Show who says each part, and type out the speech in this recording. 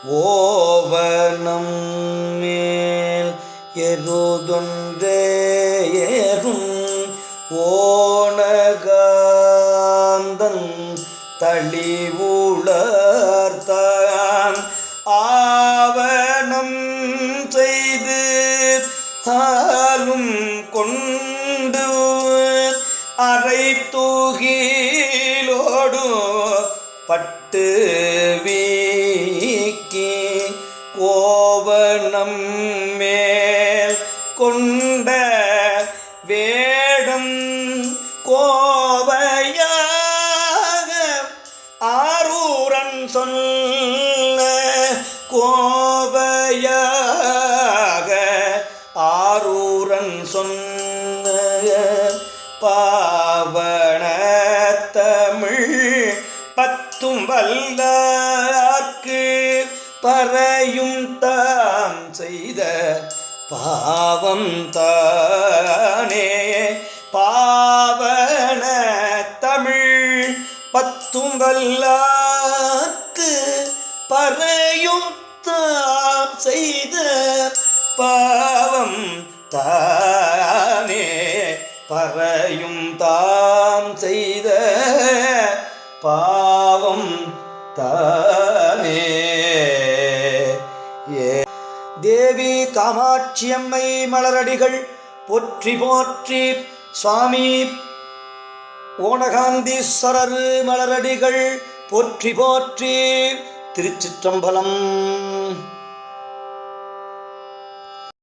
Speaker 1: ஓவனம் மேல் எருதொன்றே ஏறும் ஓணகாந்தன் தளிவுளர்த்தான் ஆவணம் செய்து ஆலும் கொண்டு அரை தூகிலோடு பட்டு வீக்கி கோவணம் மேல் கொண்ட வேடம் கோவையாக ஆரூரன் சொல்ல கோவையாக ஆரூரன் சொன்ன பாவன தமிழ் பத்தும் வல்லார்க்கு பறையும் தாம் செய்த பாவம் தானே பாவன தமிழ் பத்தும் வல்லார்க்கு பறையும் தாம் செய்த பாவம் தானே பறையும் தாம் செய்த பாவம் தானே. தேவி காமாட்சியம்மை மலரடிகள் போற்றி போற்றி. சுவாமி ஓணகாந்தீஸ்வரர் மலரடிகள் போற்றி போற்றி. திருச்சிற்றம்பலம்.